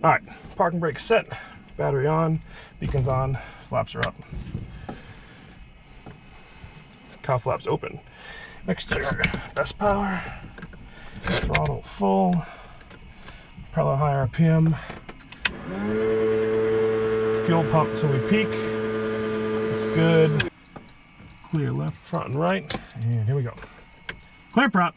All right, parking brake set, battery on, beacons on, flaps are up. Cow flaps open. Mixture, best power, throttle full, propeller high RPM, fuel pump till we peak. That's good. Clear left, front, and right. And here we go. Clear prop.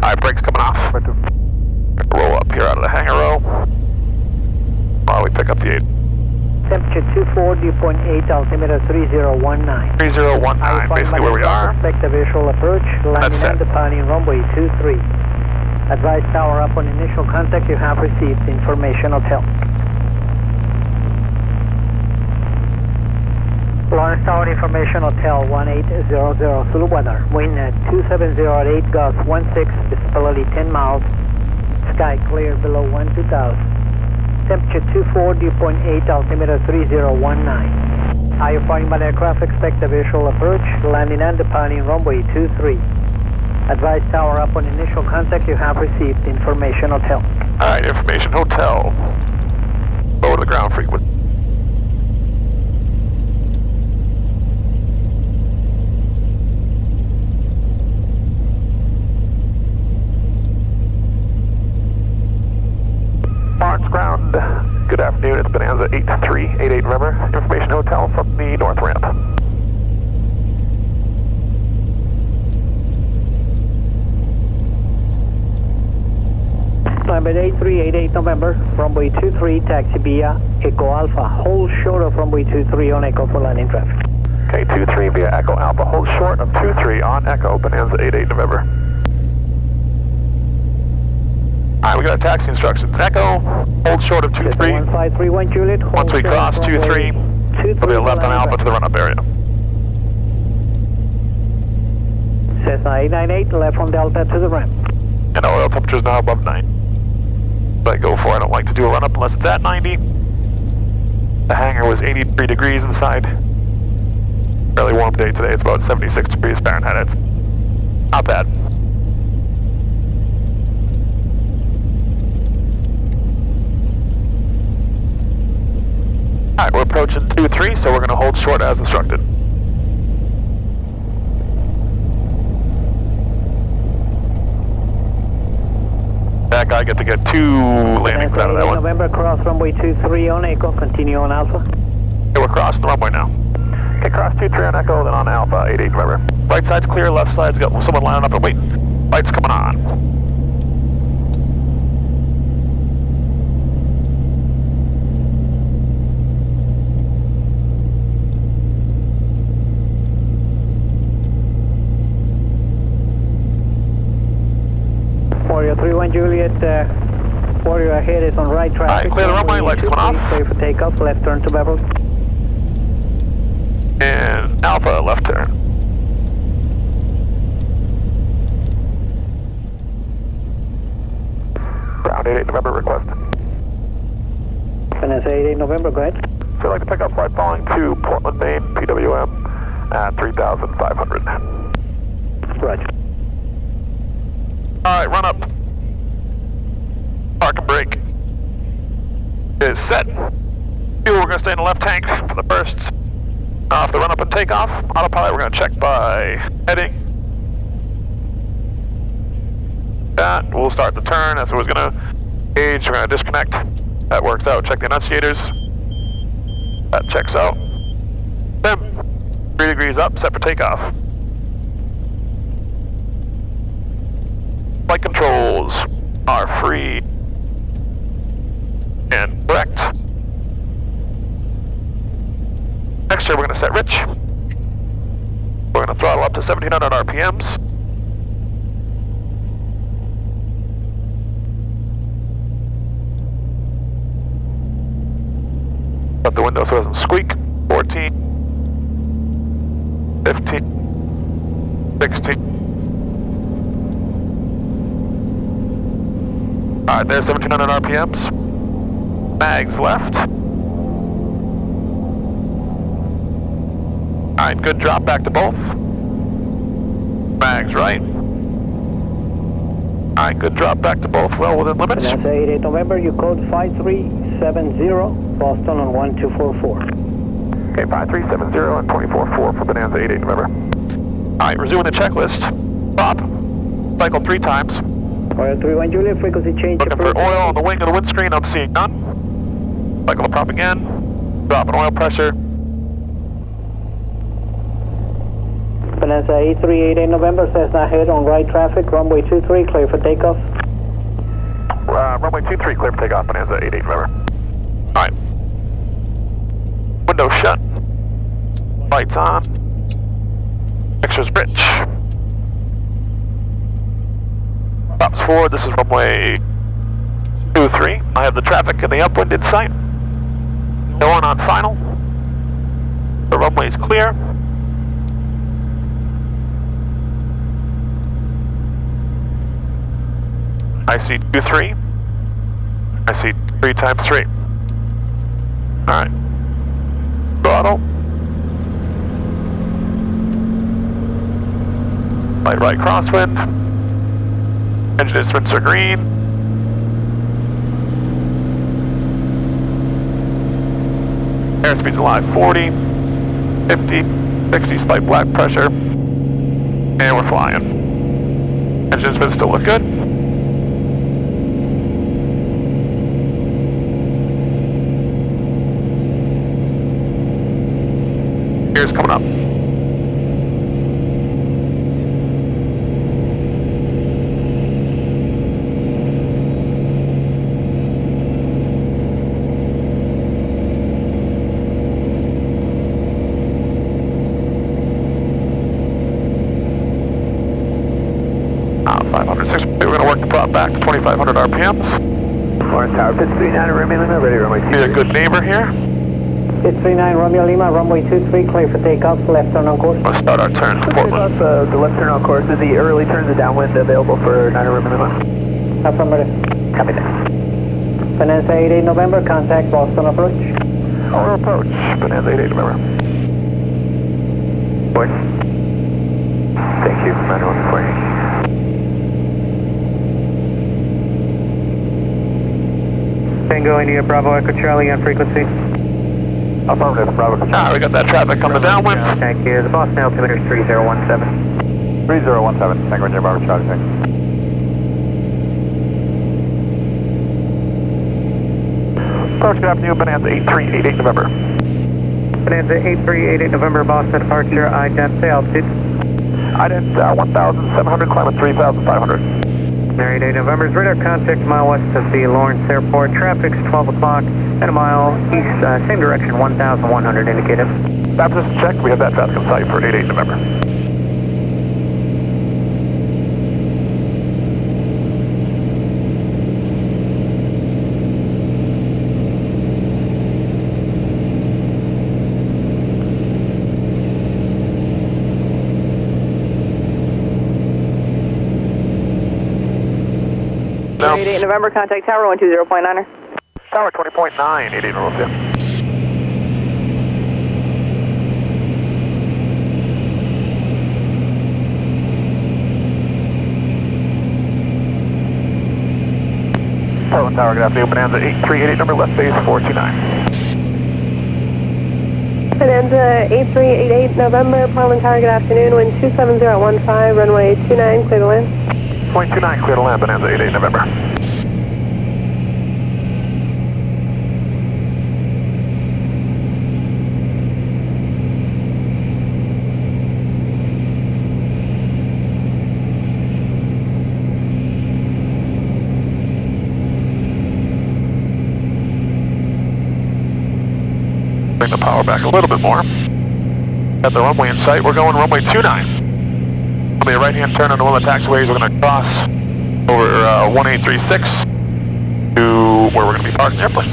Alright, brakes coming off. Roll up here out of the hangar row while we pick up the 8. Temperature 24, dew point 8, altimeter 3019. 3019, basically where we are. Expect a visual approach, landing and departing runway 23. Advise tower up on initial contact, you have received information hotel. Lawrence Tower Information Hotel 1800 Zulu weather. Wind at 270 at 8, gusts 16, visibility 10 miles. Sky clear below 12,000. Temperature 24, dew point 8, altimeter 3019. Are you flying by aircraft? Expect a visual approach, landing and departing runway 23. Advise tower up on initial contact, you have received information hotel. Alright, information hotel. Lower the ground frequency. Lawrence ground, good afternoon, it's Bonanza 8388 November, information hotel from the north ramp. Number 8388 November, runway 23, taxi via Echo Alpha, hold short of runway 23 on Echo for landing traffic. Okay, 23 via Echo Alpha, hold short of 23 on Echo, Bonanza 88 November. Alright, we got taxi instructions. Echo, hold short of 23. 1531 Juliet. Once we cross 23, we'll be left on Alpha to the run-up area. Cessna 898, left from Delta to the ramp. And oil temperature is now above 9. But I go for it. I don't like to do a run-up unless it's at 90. The hangar was 83 degrees inside. Fairly warm day today. It's about 76 degrees Fahrenheit. It's not bad. Alright, we're approaching 2-3, so we're going to hold short as instructed. That guy get to get 2 landings out of that one. November, cross runway 23 on Echo, continue on Alpha. Okay, we're crossing the runway now. Okay, cross 23 on Echo, then on Alpha, 88 November. Right side's clear, left side's got someone lining up and waiting. Lights coming on. Warrior 31 Juliet, Warrior ahead is on right traffic. Alright, clear the runway, lights coming off. Clear for takeoff, left turn to Beverly. And Alpha, left turn. Ground 88 November request. Bonanza 88 November, go ahead. So I'd like to pick up flight following to Portland, Maine, PWM at 3,500. Roger. Alright, run up. Park and brake is set. Fuel, we're going to stay in the left tank for the bursts. For the run up and takeoff. Autopilot, we're going to check by heading. That, we'll start the turn. That's what we're going to gauge. We're going to disconnect. That works out. Check the annunciators. That checks out. Then, 3 degrees up, set for takeoff. Flight controls are free and correct. Next year we're going to set rich. We're going to throttle up to 1700 RPMs. Shut the window so it doesn't squeak. 14, 15, 16. Alright, there's 1700 RPMs. Mags left. Alright, good drop back to both. Mags right. Alright, good drop back to both, well within limits. Bonanza 88 November, you code 5370, Boston on 1244. Okay, 5370 and 244 for Bonanza 88 November. Alright, resuming the checklist. Stop. Cycle 3 times. Oil 31 Juliet, frequency change. Looking for oil on the wing of the windscreen, I'm seeing none. Cycle the prop again. Dropping oil pressure. Bonanza 8388 November, Cessna head on right traffic, runway 23, clear for takeoff. Runway 23, clear for takeoff, Bonanza 88 November. Alright. Window shut. Lights on. Mixer's rich. Props forward, this is runway 23. I have the traffic in the upwind in sight. Going on final. The runway's clear. I see 23. I see 3 times 3. Alright. Throttle. Light right crosswind. Engine instruments are green. Airspeed's alive 40, 50, 60, slight black pressure. And we're flying. Engine instruments still look good. Gears coming up. We're going to work the prop back to 2,500 RPMs. Lawrence Tower, pitch 39, Romeo Lima, ready, runway 23. Be a good neighbor here. Pitch 39, Romeo Lima, runway 23, clear for takeoff, left turn on course. Let's start our turn to Portland. The left turn on course, is the early turns are downwind available for 9 Romeo Lima? Affirmative. Copy that. Bonanza 88 November, contact Boston approach. Our approach, Bonanza 88 November. Board. Thank you, 914. Tango India Bravo Echo Charlie on frequency. Affirmative, Bravo. We got that traffic coming downwind. Thank you. The Boston altimeter is 3017. 3017, Tango India Bravo Charlie. Approach, good afternoon, Bonanza 8388 November. Bonanza 8388 November, Boston departure, identity altitude. Ident 1,700, climbing 3,500. 88 November's radar contact mile west of the Lawrence Airport. Traffic's 12 o'clock and a mile east, same direction, 1,100 indicated. Baptist check, we have that traffic in sight for 88 November. No. 88 November, contact Tower 120.9er. Tower 20.9, 88 November. Portland Tower, good afternoon, Bonanza 8388 number, left base 429. Bonanza 8388 November, Portland Tower, good afternoon, wind 27015, runway 29, clear to land. 0.29, clear to land, Bonanza 88 November. Bring the power back a little bit more. Got the runway in sight. We're going runway 29. It'll be a right-hand turn on one of the taxiways. We're going to cross over 1836 to where we're going to be parking the airplane.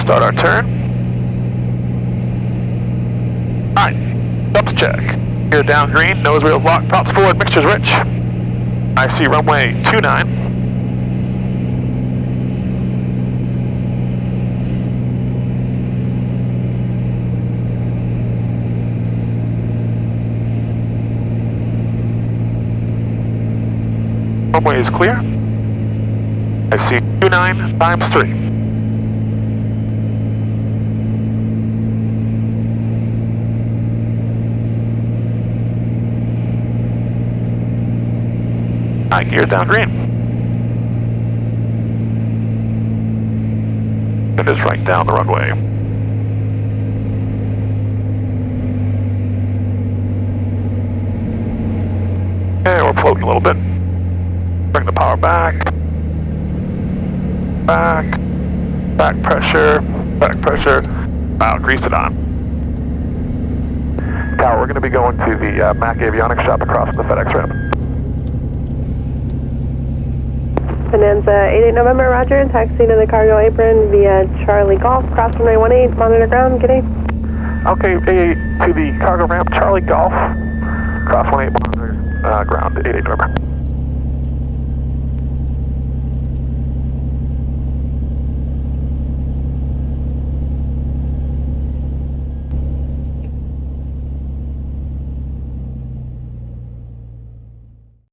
start our turn. Alright, dumps check. Gear down green, nose wheels locked, props forward, mixtures rich. I see runway 29. Runway is clear. I see 29 times 3. Alright, gear down green. It is right down the runway. Okay, we're floating a little bit. Bring the power back. Back pressure. Grease it on. Tower, we're going to be going to the Mac Avionics shop across the FedEx ramp. Bonanza 88 November, roger, taxi to the cargo apron via Charlie Golf, cross runway 18, monitor ground, good day. Okay, to the cargo ramp, Charlie Golf, cross 18, monitor ground, 88 November.